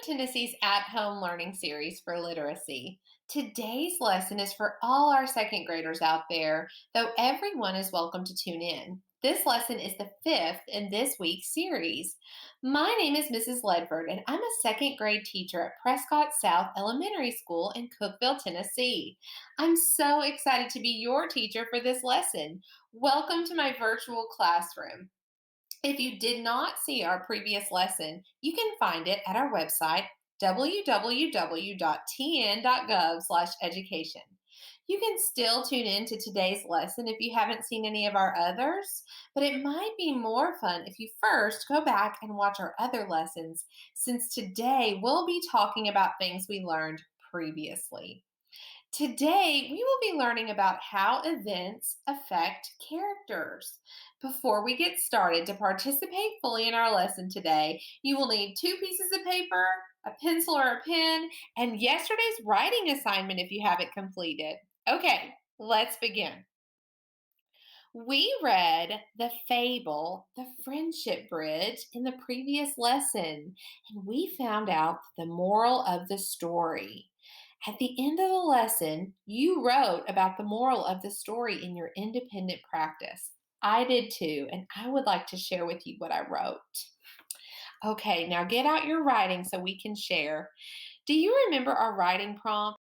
Tennessee's at-home learning series for literacy. Today's lesson is for all our second graders out there, though everyone is welcome to tune in. This lesson is the fifth in this week's series. My name is Mrs. Ledford, and I'm a second grade teacher at Prescott South Elementary School in Cookeville, Tennessee. I'm so excited to be your teacher for this lesson. Welcome to my virtual classroom. If you did not see our previous lesson, you can find it at our website, www.tn.gov/education. You can still tune in to today's lesson if you haven't seen any of our others, but it might be more fun if you first go back and watch our other lessons, since today we'll be talking about things we learned previously. Today, we will be learning about how events affect characters. Before we get started, to participate fully in our lesson today, you will need two pieces of paper, a pencil or a pen, and yesterday's writing assignment if you have it completed. Okay, let's begin. We read the fable, The Friendship Bridge, in the previous lesson, and we found out the moral of the story. At the end of the lesson, you wrote about the moral of the story in your independent practice. I did too, and I would like to share with you what I wrote. Okay, now get out your writing so we can share. Do you remember our writing prompt?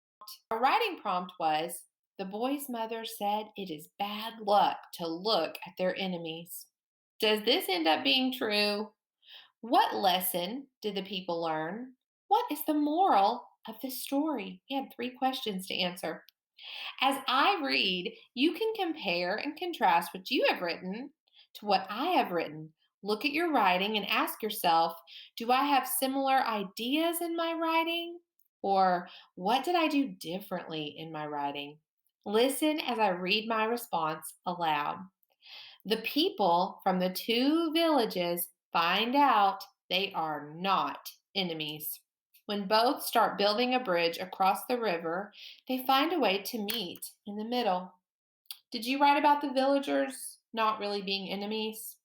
Our writing prompt was, the boy's mother said it is bad luck to look at their enemies. Does this end up being true? What lesson did the people learn? What is the moral of the story? We had three questions to answer. As I read, you can compare and contrast what you have written to what I have written. Look at your writing and ask yourself, do I have similar ideas in my writing? Or what did I do differently in my writing? Listen as I read my response aloud. The people from the two villages find out they are not enemies. When both start building a bridge across the river, they find a way to meet in the middle. Did you write about the villagers not really being enemies?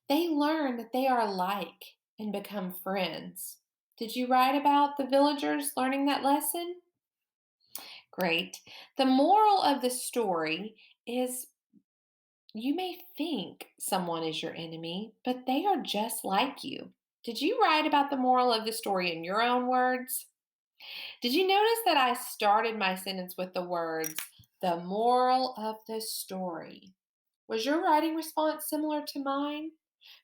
They learn that they are alike and become friends. Did you write about the villagers learning that lesson? Great. The moral of the story is you may think someone is your enemy, but they are just like you. Did you write about the moral of the story in your own words? Did you notice that I started my sentence with the words, the moral of the story? Was your writing response similar to mine?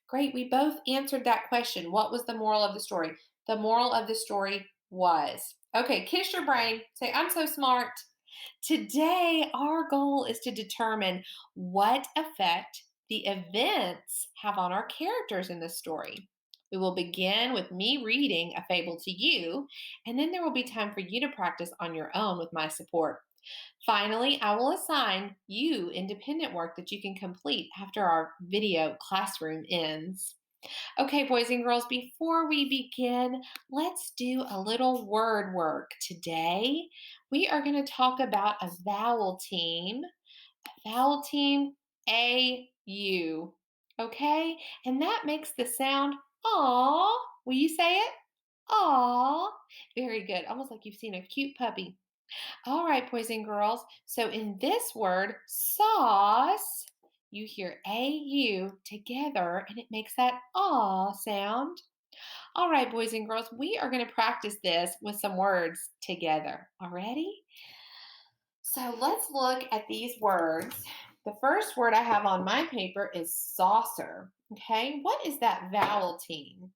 Great, we both answered that question. What was the moral of the story? The moral of the story was. Okay, kiss your brain. Say, I'm so smart. Today, our goal is to determine what effect the events have on our characters in the story. We will begin with me reading a fable to you, and then there will be time for you to practice on your own with my support. Finally, I will assign you independent work that you can complete after our video classroom ends. Okay, boys and girls, before we begin, let's do a little word work. Today, we are going to talk about a vowel team. A vowel team, A-U. Okay? And that makes the sound aw. Will you say it? Aw. Very good. Almost like you've seen a cute puppy. All right, boys and girls. So in this word, sauce, you hear A-U together and it makes that aw sound. All right, boys and girls, we are going to practice this with some words together. Already? So let's look at these words. The first word I have on my paper is saucer. Okay, what is that vowel team?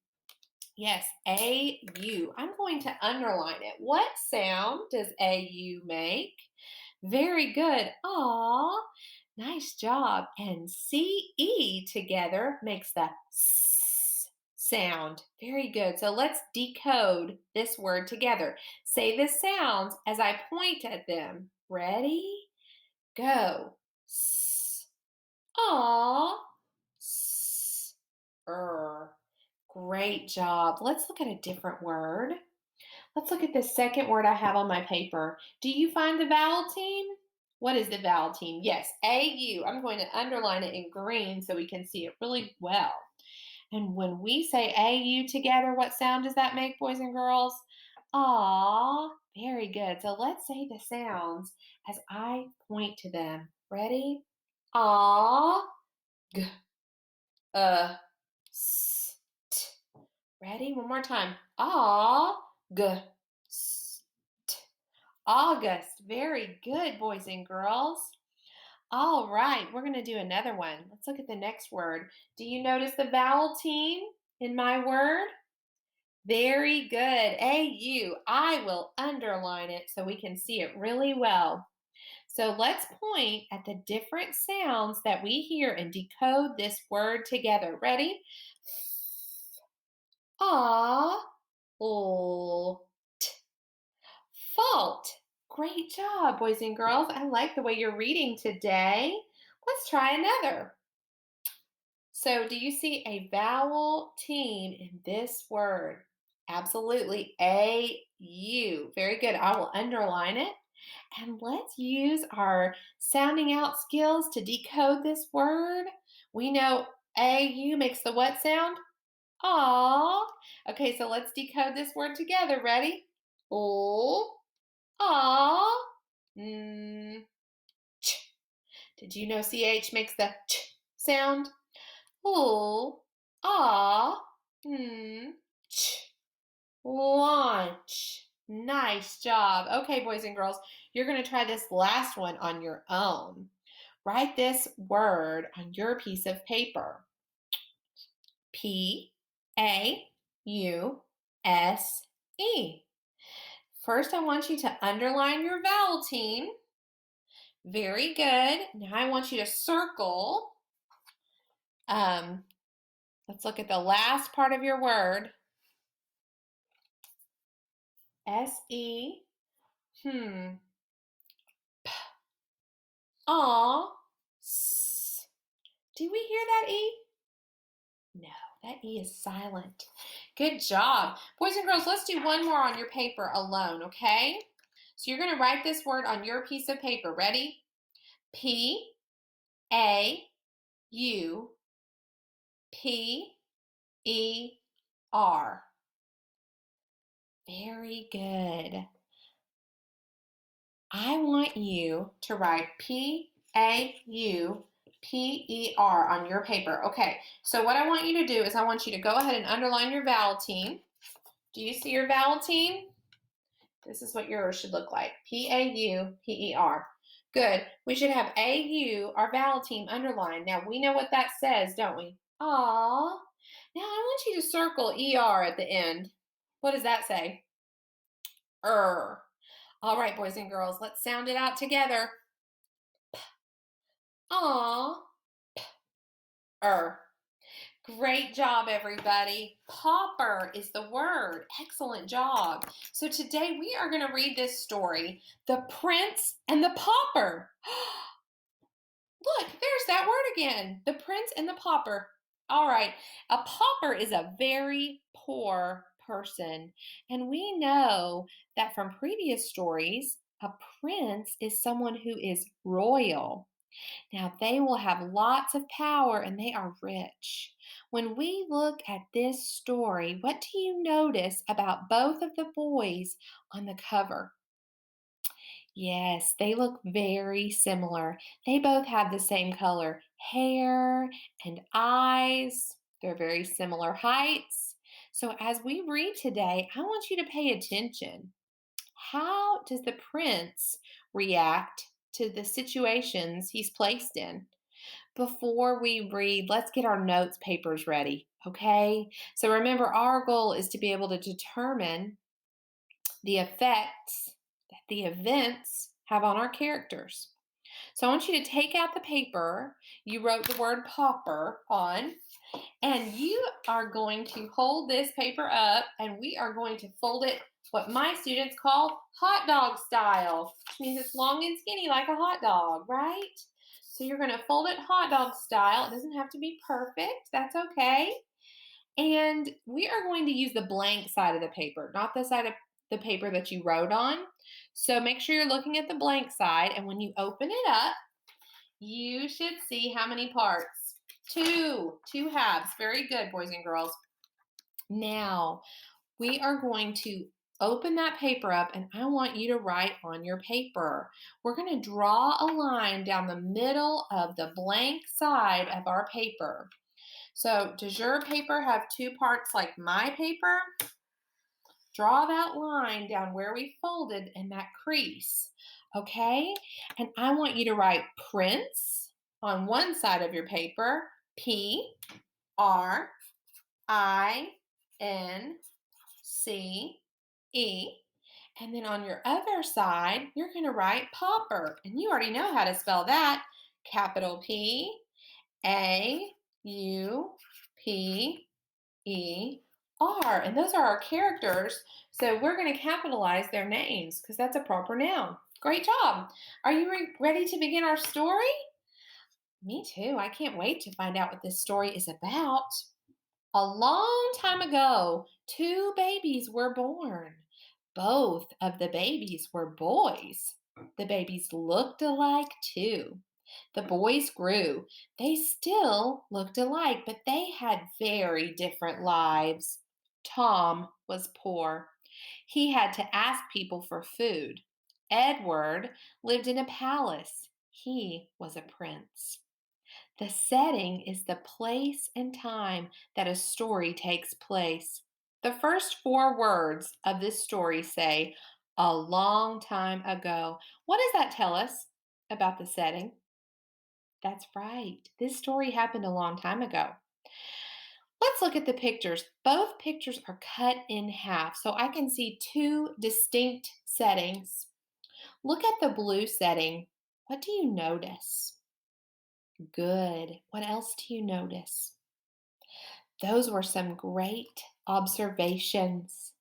Yes, A-U. I'm going to underline it. What sound does A-U make? Very good. Aw, nice job. And C-E together makes the S sound. Very good. So let's decode this word together. Say the sounds as I point at them. Ready? Go. S. Aw. S. Great job. Let's look at a different word. Let's look at the second word I have on my paper. Do you find the vowel team? What is the vowel team? Yes, A-U. I'm going to underline it in green so we can see it really well. And when we say AU together, what sound does that make, boys and girls? Aw, very good. So let's say the sounds as I point to them. Ready? Aw, g, s, t. Ready? One more time. Aw, g, s, t. August. Very good, boys and girls. All right, we're going to do another one. Let's look at the next word. Do you notice the vowel team in my word? Very good. AU. I will underline it so we can see it really well. So let's point at the different sounds that we hear and decode this word together. Ready? Ah, l, t. Fault. Great job, boys and girls. I like the way you're reading today. Let's try another. So, do you see a vowel team in this word? Absolutely. AU. Very good. I will underline it. And let's use our sounding out skills to decode this word. We know AU makes the what sound? Aw. Okay, so let's decode this word together. Ready? Oh, aw, ch. Did you know CH makes the ch sound? Oh, ah, ch. Launch. Nice job. Okay, boys and girls, you're going to try this last one on your own. Write this word on your piece of paper. P-A-U-S-E. First, I want you to underline your vowel team. Very good. Now I want you to circle. Let's look at the last part of your word. S-E. P. Aw. S. Do we hear that E? No, that E is silent. Good job. Boys and girls, let's do one more on your paper alone, okay? So you're going to write this word on your piece of paper. Ready? P-A-U-P-E-R. Very good. I want you to write P-A-U-P-E-R on your paper. Okay, so what I want you to do is I want you to go ahead and underline your vowel team. Do you see your vowel team? This is what yours should look like. P-A-U-P-E-R. Good. We should have A-U, our vowel team, underlined. Now, we know what that says, don't we? Aw. Now, I want you to circle E-R at the end. What does that say? Er. All right, boys and girls, let's sound it out together. Aw. Great job, everybody. Pauper is the word. Excellent job. So today we are going to read this story, The Prince and the Pauper. Look, there's that word again. The Prince and the Pauper. All right. A pauper is a very poor person. And we know that from previous stories, a prince is someone who is royal. Now, they will have lots of power and they are rich. When we look at this story, what do you notice about both of the boys on the cover? Yes, they look very similar. They both have the same color hair and eyes. They're very similar heights. So, as we read today, I want you to pay attention. How does the prince react to the situations he's placed in? Before we read, let's get our notes papers ready, okay? So remember, our goal is to be able to determine the effects that the events have on our characters. So I want you to take out the paper you wrote the word pauper on, and you are going to hold this paper up and we are going to fold it what my students call hot dog style, which means it's long and skinny like a hot dog, right? So you're going to fold it hot dog style. It doesn't have to be perfect. That's okay. And we are going to use the blank side of the paper, not the side of the paper that you wrote on. So make sure you're looking at the blank side. And when you open it up, you should see how many parts? Two halves. Very good, boys and girls. Now, we are going to open that paper up and I want you to write on your paper. We're going to draw a line down the middle of the blank side of our paper. So, does your paper have two parts like my paper? Draw that line down where we folded in that crease, okay? And I want you to write Prince on one side of your paper, Prince. And then on your other side, you're going to write Pauper. And you already know how to spell that. Capital P-A-U-P-E-R. And those are our characters. So we're going to capitalize their names because that's a proper noun. Great job. Are you ready to begin our story? Me too. I can't wait to find out what this story is about. A long time ago, two babies were born. Both of the babies were boys. The babies looked alike too. The boys grew. They still looked alike, but they had very different lives. Tom was poor. He had to ask people for food. Edward lived in a palace. He was a prince. The setting is the place and time that a story takes place. The first four words of this story say, a long time ago. What does that tell us about the setting? That's right. This story happened a long time ago. Let's look at the pictures. Both pictures are cut in half, so I can see two distinct settings. Look at the blue setting. What do you notice? Good. What else do you notice? Those were some great observations.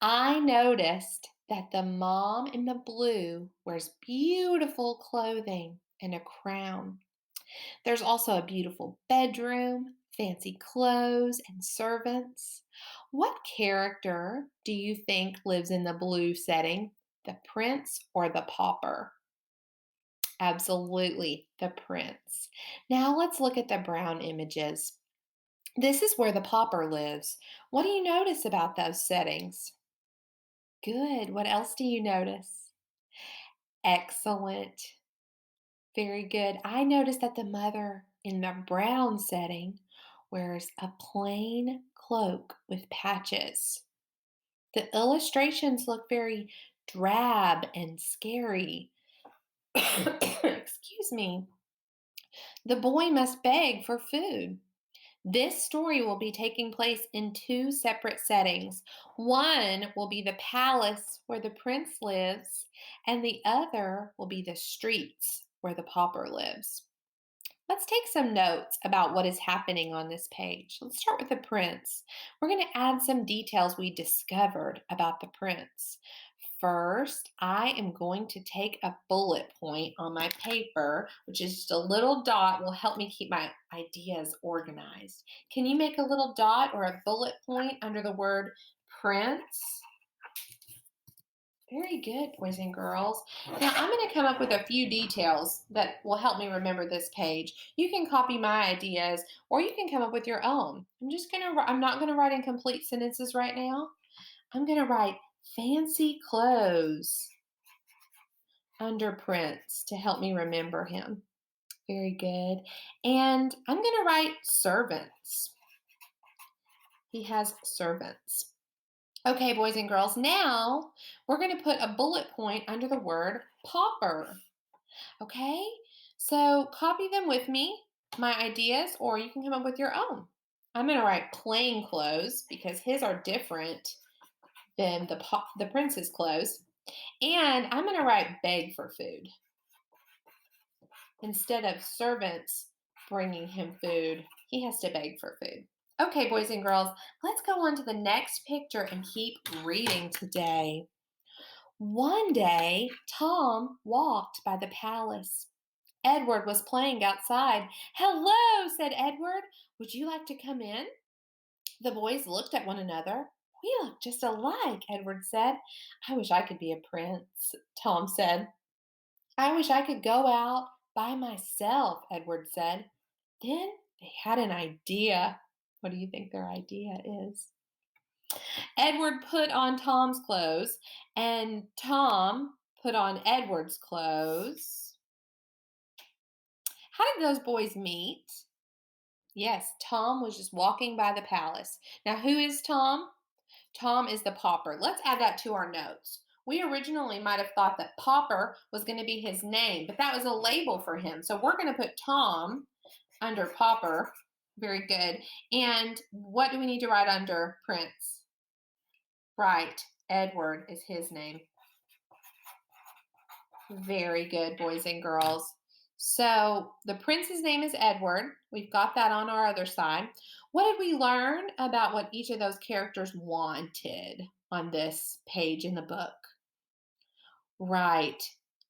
I noticed that the mom in the blue wears beautiful clothing and a crown. There's also a beautiful bedroom, fancy clothes, and servants. What character do you think lives in the blue setting? The prince or the pauper? Absolutely, the prince. Now let's look at the brown images. This is where the pauper lives. What do you notice about those settings? Good. What else do you notice? Excellent. Very good. I noticed that the mother in the brown setting wears a plain cloak with patches. The illustrations look very drab and scary. Excuse me. The boy must beg for food. This story will be taking place in two separate settings. One will be the palace where the prince lives, and the other will be the streets where the pauper lives. Let's take some notes about what is happening on this page. Let's start with the prince. We're going to add some details we discovered about the prince. First, I am going to take a bullet point on my paper, which is just a little dot, will help me keep my ideas organized. Can you make a little dot or a bullet point under the word prince? Very good, boys and girls. Now I'm going to come up with a few details that will help me remember this page. You can copy my ideas or you can come up with your own. I'm not going to write in complete sentences right now. I'm going to write fancy clothes under Prince to help me remember him. Very good. And I'm going to write servants. He has servants. Okay, boys and girls, now we're going to put a bullet point under the word pauper. Okay, so copy them with me, my ideas, or you can come up with your own. I'm going to write plain clothes because his are different than the prince's clothes. And I'm going to write beg for food instead of servants bringing him food. He has to beg for food. Okay, boys and girls, let's go on to the next picture and keep reading today. One day, Tom walked by the palace. Edward was playing outside. Hello, said Edward. Would you like to come in? The boys looked at one another. We look just alike, Edward said. I wish I could be a prince, Tom said. I wish I could go out by myself, Edward said. Then They had an idea. What do you think their idea is? Edward put on Tom's clothes, and Tom put on Edward's clothes. How did those boys meet? Yes, Tom was just walking by the palace. Now, who is Tom? Tom is the pauper. Let's add that to our notes. We originally might have thought that pauper was going to be his name, but that was a label for him. So we're going to put Tom under pauper. Very good. And what do we need to write under prince? Right. Edward is his name. Very good, boys and girls. So the prince's name is Edward. We've got that on our other side. What did we learn about what each of those characters wanted on this page in the book? Right.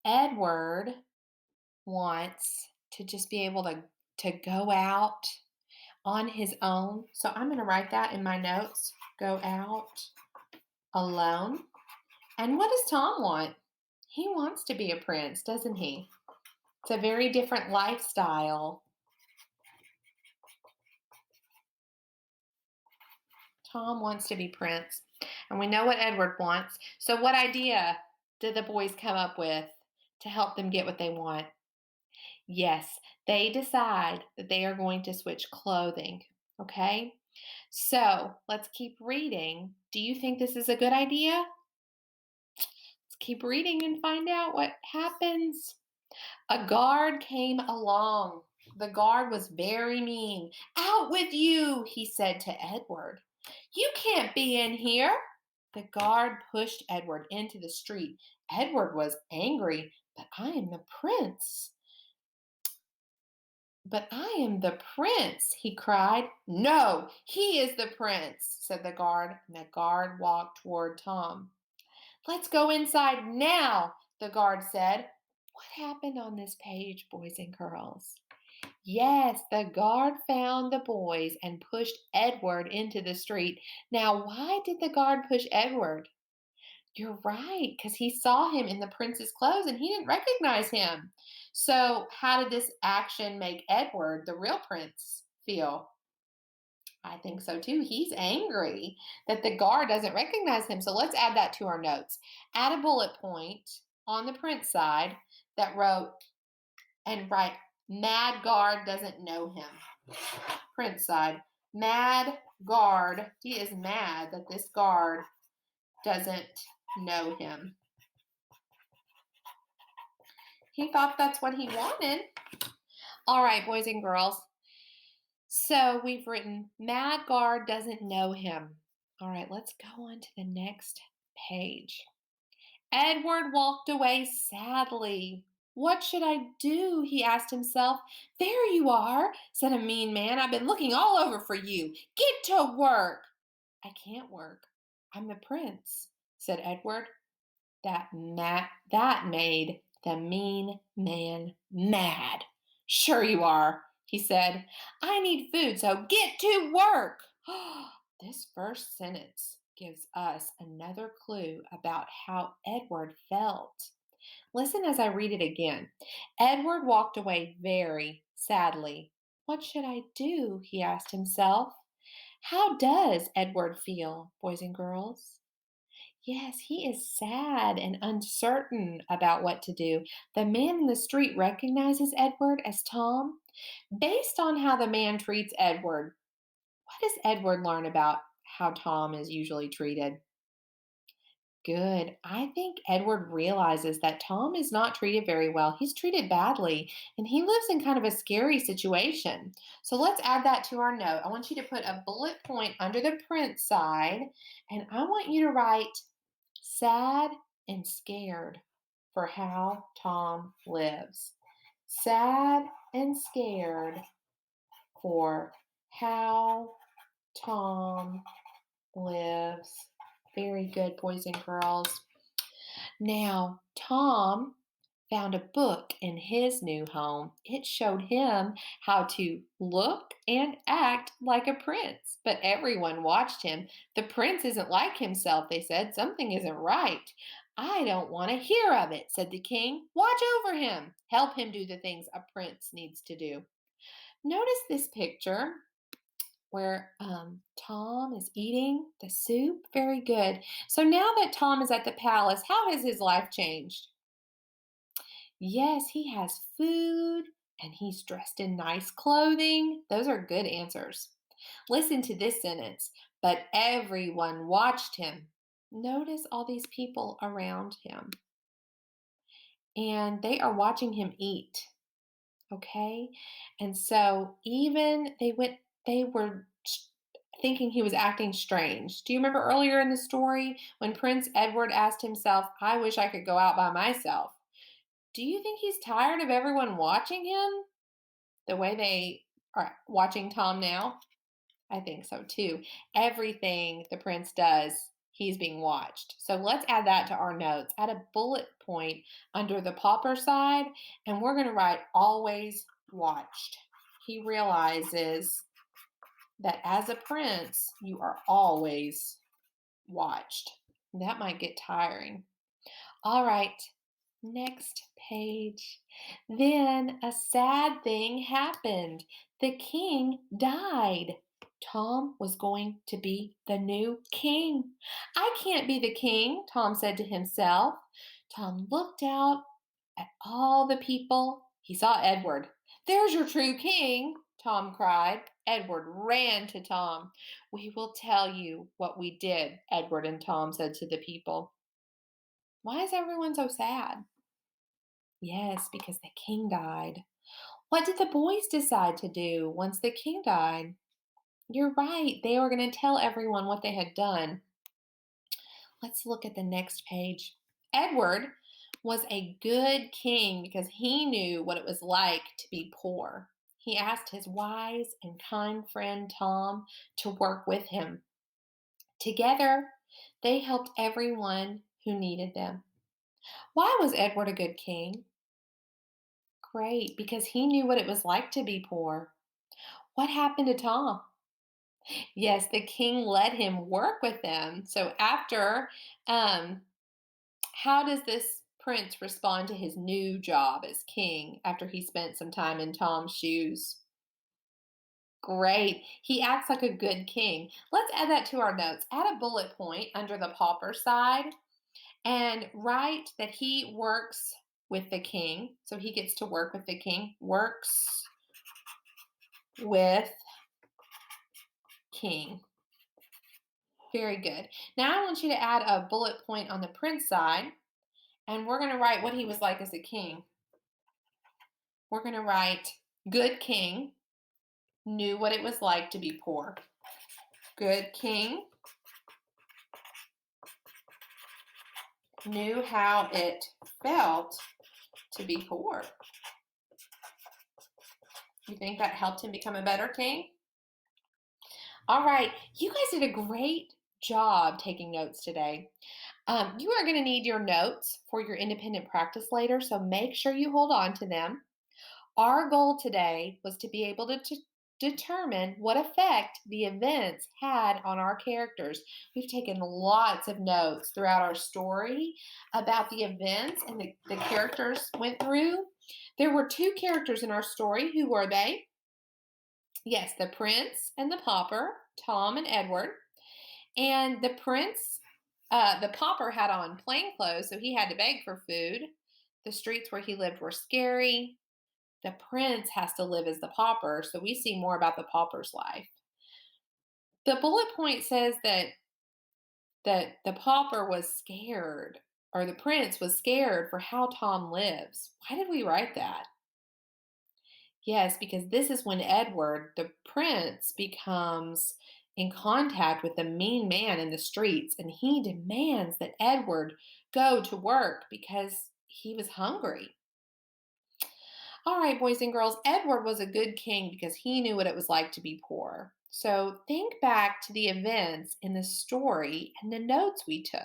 Edward wants to just be able to go out on his own. So I'm going to write that in my notes. Go out alone. And what does Tom want? He wants to be a prince, doesn't he? It's a very different lifestyle. Tom wants to be prince. And we know what Edward wants. So what idea did the boys come up with to help them get what they want? Yes, they decide that they are going to switch clothing. Okay? So let's keep reading. Do you think this is a good idea? Let's keep reading and find out what happens. A guard came along. The guard was very mean. Out with you, he said to Edward. You can't be in here. The guard pushed Edward into the street. Edward was angry. But I am the prince. But I am the prince, he cried. No, he is the prince, said the guard. And the guard walked toward Tom. Let's go inside now, the guard said. What happened on this page, boys and girls? Yes, the guard found the boys and pushed Edward into the street. Now, why did the guard push Edward? You're right, because he saw him in the prince's clothes and he didn't recognize him. So, how did this action make Edward, the real prince, feel? I think so too. He's angry that the guard doesn't recognize him. So, let's add that to our notes. Add a bullet point on the prince side that wrote and write, mad guard doesn't know him. Prince side, mad guard. He is mad that this guard doesn't know him. He thought that's what he wanted. All right, boys and girls. So we've written, mad guard doesn't know him. All right, let's go on to the next page. Edward walked away sadly. What should I do? He asked himself. There you are, said a mean man. I've been looking all over for you. Get to work. I can't work. I'm the prince, said Edward. That made the mean man mad. Sure you are, he said. I need food, so get to work. This first sentence gives us another clue about how Edward felt. Listen as I read it again. Edward walked away very sadly. What should I do? He asked himself. How does Edward feel, boys and girls? Yes, he is sad and uncertain about what to do. The man in the street recognizes Edward as Tom. Based on how the man treats Edward, what does Edward learn about how Tom is usually treated? Good. I think Edward realizes that Tom is not treated very well. He's treated badly, and he lives in kind of a scary situation. So let's add that to our note. I want you to put a bullet point under the print side, and I want you to write sad and scared for how Tom lives. Sad and scared for how Tom lives. Very good, boys and girls. Now, Tom found a book in his new home. It showed him how to look and act like a prince, but everyone watched him. The prince isn't like himself, they said. Something isn't right. I don't want to hear of it, said the king. Watch over him. Help him do the things a prince needs to do. Notice this picture where Tom is eating the soup. Very good. So now that Tom is at the palace, how has his life changed? Yes, he has food and he's dressed in nice clothing. Those are good answers. Listen to this sentence. But everyone watched him. Notice all these people around him and they are watching him eat. Okay. And so even they were thinking he was acting strange. Do you remember earlier in the story when Prince Edward asked himself, I wish I could go out by myself? Do you think he's tired of everyone watching him the way they are watching Tom now? I think so too. Everything the prince does, he's being watched. So let's add that to our notes. Add a bullet point under the pauper side, and we're going to write always watched. He realizes that as a prince, you are always watched. That might get tiring. All right, next page. Then a sad thing happened. The king died. Tom was going to be the new king. I can't be the king, Tom said to himself. Tom looked out at all the people. He saw Edward. There's your true king, Tom cried. Edward ran to Tom. We will tell you what we did, Edward and Tom said to the people. Why is everyone so sad? Yes, because the king died. What did the boys decide to do once the king died? You're right. They were going to tell everyone what they had done. Let's look at the next page. Edward was a good king because he knew what it was like to be poor. He asked his wise and kind friend Tom to work with him. Together, they helped everyone who needed them. Why was Edward a good king? Great, because he knew what it was like to be poor. What happened to Tom? Yes, the king let him work with them. So after, um, how does this prince respond to his new job as king after he spent some time in Tom's shoes? Great. He acts like a good king. Let's add that to our notes. Add a bullet point under the pauper side and write that he works with the king. So he gets to work with the king. Works with king. Very good. Now I want you to add a bullet point on the prince side, and we're going to write what he was like as a king. We're going to write good king, knew what it was like to be poor. Good king, knew how it felt to be poor. You think that helped him become a better king? All right, you guys did a great job taking notes today. You are going to need your notes for your independent practice later, so make sure you hold on to them. Our goal today was to be able to determine what effect the events had on our characters. We've taken lots of notes throughout our story about the events and the characters went through. There were two characters in our story. Who were they? Yes, the prince and the pauper, Tom and Edward. And the prince, the pauper had on plain clothes, so he had to beg for food. The streets where he lived were scary. The prince has to live as the pauper, so we see more about the pauper's life. The bullet point says that the pauper was scared, or the prince was scared for how Tom lives. Why did we write that? Yes, because this is when Edward, the prince, becomes in contact with the mean man in the streets, and he demands that Edward go to work because he was hungry. All right, boys and girls, Edward was a good king because he knew what it was like to be poor. So think back to the events in the story and the notes we took.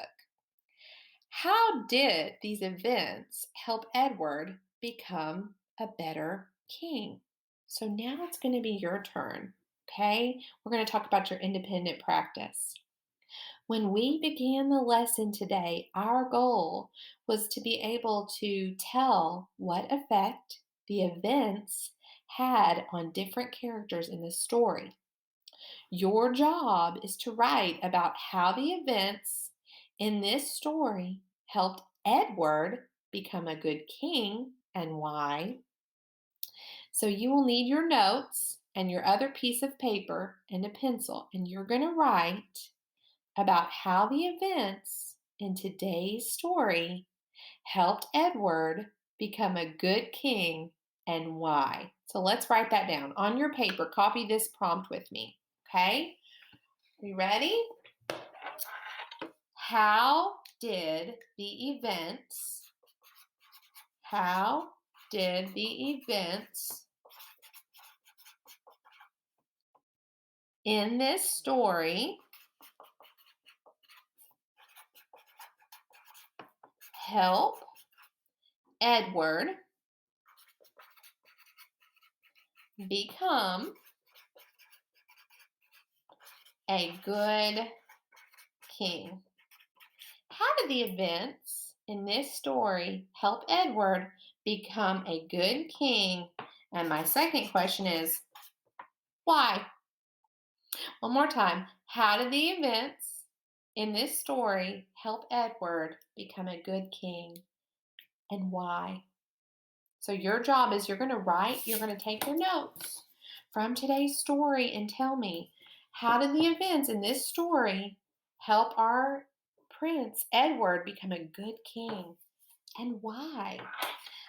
How did these events help Edward become a better king? So now it's going to be your turn, okay? We're going to talk about your independent practice. When we began the lesson today, our goal was to be able to tell what effect the events had on different characters in the story. Your job is to write about how the events in this story helped Edward become a good king and why. So you will need your notes and your other piece of paper and a pencil, and you're going to write about how the events in today's story helped Edward become a good king and why. So let's write that down on your paper. Copy this prompt with me. Okay? Are you ready? How did the events in this story help Edward become a good king? How did the events in this story help Edward become a good king? And my second question is, why? One more time. How did the events in this story help Edward become a good king and why? So your job is you're going to write, you're going to take your notes from today's story and tell me, how did the events in this story help our Prince Edward become a good king and why?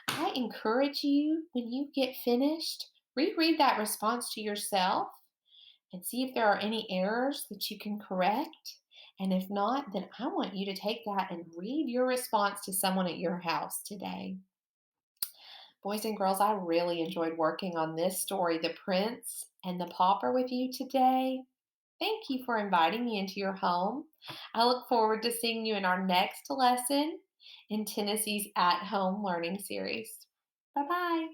I encourage you, when you get finished, reread that response to yourself and see if there are any errors that you can correct. And if not, then I want you to take that and read your response to someone at your house today. Boys and girls, I really enjoyed working on this story, The Prince and the Pauper, with you today. Thank you for inviting me into your home. I look forward to seeing you in our next lesson in Tennessee's At Home Learning Series. Bye bye.